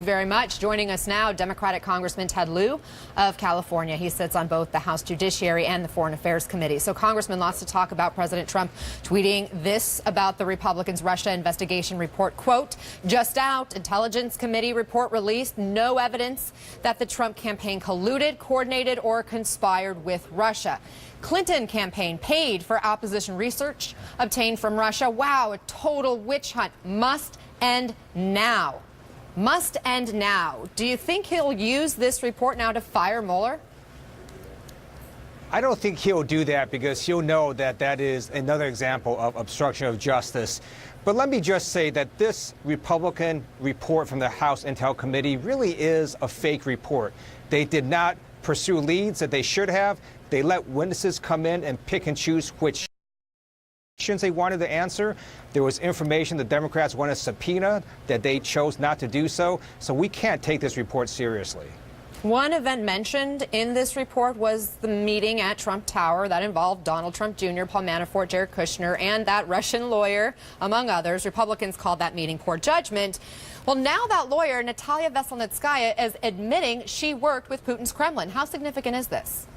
Very much. Joining us now, Democratic Congressman Ted Lieu of California. He sits on both the House Judiciary and the Foreign Affairs Committee. So, Congressman, lots to talk about. President Trump tweeting this about the Republicans' Russia investigation report. Quote, just out, Intelligence Committee report released. No evidence that the Trump campaign colluded, coordinated, or conspired with Russia. Clinton campaign paid for opposition research obtained from Russia. Wow, a total witch hunt. Must end now. Must end now. Do you think he'll use this report now to fire Mueller? I don't think he'll do that because he'll know that that is another example of obstruction of justice. But let me just say that this Republican report from the House Intel Committee really is a fake report. They did not pursue leads that they should have. They let witnesses come in and pick and choose which they wanted to answer. There was information the Democrats wanted to subpoena that they chose not to do so. So we can't take this report seriously. One event mentioned in this report was the meeting at Trump Tower that involved Donald Trump Jr., Paul Manafort, Jared Kushner, and that Russian lawyer, among others. Republicans called that meeting poor judgment. Well, now that lawyer, Natalia Veselnitskaya, is admitting she worked with Putin's Kremlin. How significant is this?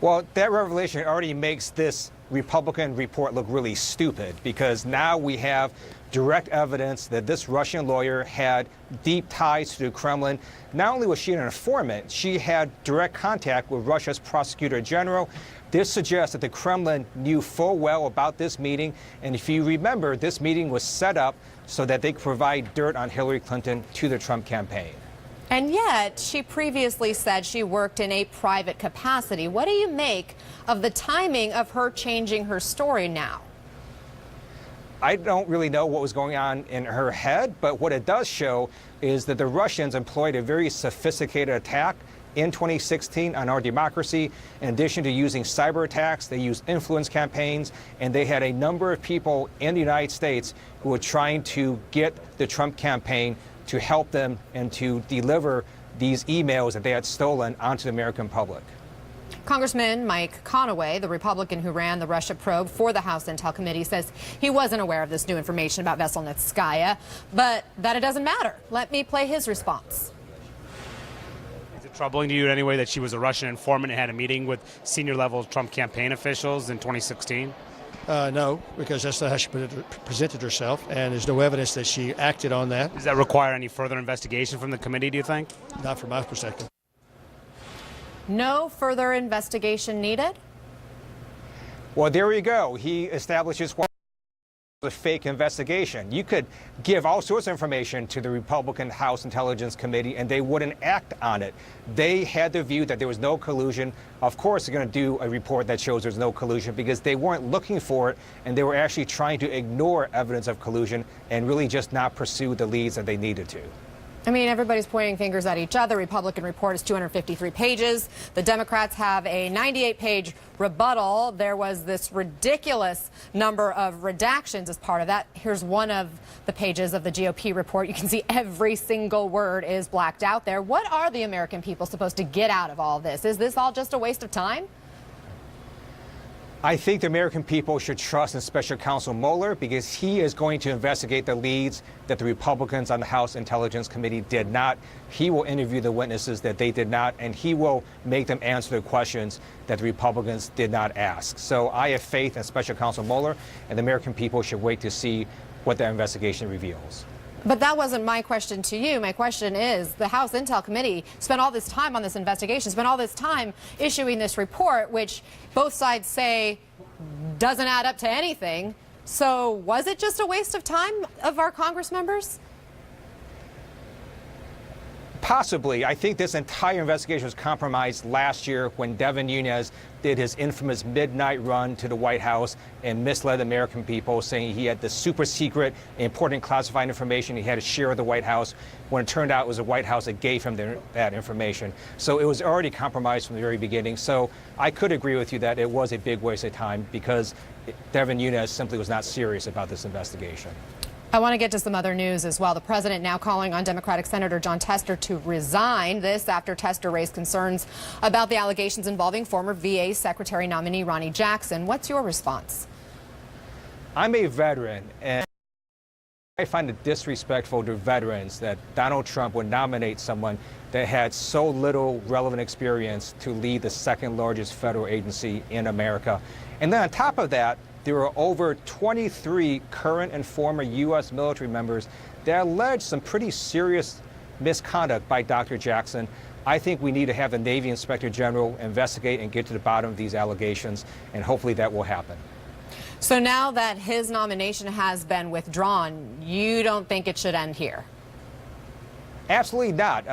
Well, that revelation already makes this Republican report look really stupid because now we have direct evidence that this Russian lawyer had deep ties to the Kremlin. Not only was she an informant, she had direct contact with Russia's prosecutor general. This suggests that the Kremlin knew full well about this meeting. And if you remember, this meeting was set up so that they could provide dirt on Hillary Clinton to the Trump campaign. And yet, she previously said she worked in a private capacity. What do you make of the timing of her changing her story now? I don't really know what was going on in her head, but what it does show is that the Russians employed a very sophisticated attack in 2016 on our democracy. In addition to using cyber attacks, they used influence campaigns, and they had a number of people in the United States who were trying to get the Trump campaign to help them and to deliver these emails that they had stolen onto the American public. Congressman Mike Conaway, the Republican who ran the Russia probe for the House Intel Committee, says he wasn't aware of this new information about Veselnitskaya, but that it doesn't matter. Let me play his response. Is it troubling to you in any way that she was a Russian informant and had a meeting with senior-level Trump campaign officials in 2016? No, because that's not how she presented herself, and there's no evidence that she acted on that. Does that require any further investigation from the committee, do you think? Not from my perspective. No further investigation needed? Well, there you go. He establishes a fake investigation. You could give all sorts of information to the Republican House Intelligence Committee and they wouldn't act on it. They had the view that there was no collusion. Of course, they're going to do a report that shows there's no collusion because they weren't looking for it and they were actually trying to ignore evidence of collusion and really just not pursue the leads that they needed to. I mean, everybody's pointing fingers at each other. Republican report is 253 pages. The Democrats have a 98-page rebuttal. There was this ridiculous number of redactions as part of that. Here's one of the pages of the GOP report. You can see every single word is blacked out there. What are the American people supposed to get out of all this? Is this all just a waste of time? I think the American people should trust in Special Counsel Mueller because he is going to investigate the leads that the Republicans on the House Intelligence Committee did not. He will interview the witnesses that they did not, and he will make them answer the questions that the Republicans did not ask. So I have faith in Special Counsel Mueller, and the American people should wait to see what that investigation reveals. But that wasn't my question to you. My question is, the House Intel Committee spent all this time on this investigation, spent all this time issuing this report, which both sides say doesn't add up to anything. So was it just a waste of time of our Congress members? Possibly. I think this entire investigation was compromised last year when Devin Nunes did his infamous midnight run to the White House and misled the American people, saying he had the super secret, important classified information he had to share with the White House, when it turned out it was the White House that gave him that information. So it was already compromised from the very beginning. So I could agree with you that it was a big waste of time because Devin Nunes simply was not serious about this investigation. I want to get to some other news as well. The president now calling on Democratic Senator Jon Tester to resign. This after Tester raised concerns about the allegations involving former VA Secretary nominee Ronnie Jackson. What's your response? I'm a veteran, and I find it disrespectful to veterans that Donald Trump would nominate someone that had so little relevant experience to lead the second largest federal agency in America. And then on top of that, there are over 23 current and former U.S. military members that allege some pretty serious misconduct by Dr. Jackson. I think we need to have the Navy Inspector General investigate and get to the bottom of these allegations, and hopefully that will happen. So now that his nomination has been withdrawn, you don't think it should end here? Absolutely not.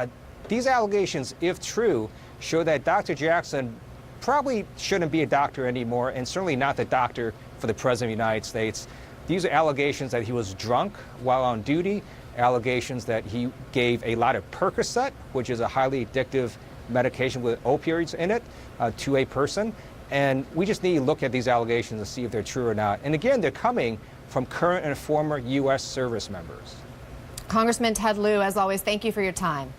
These allegations, if true, show that Dr. Jackson probably shouldn't be a doctor anymore, and certainly not the doctor for the President of the United States. These are allegations that he was drunk while on duty, allegations that he gave a lot of Percocet, which is a highly addictive medication with opioids in it, to a person. And we just need to look at these allegations to see if they're true or not. And again, they're coming from current and former U.S. service members. Congressman Ted Lieu, as always, thank you for your time.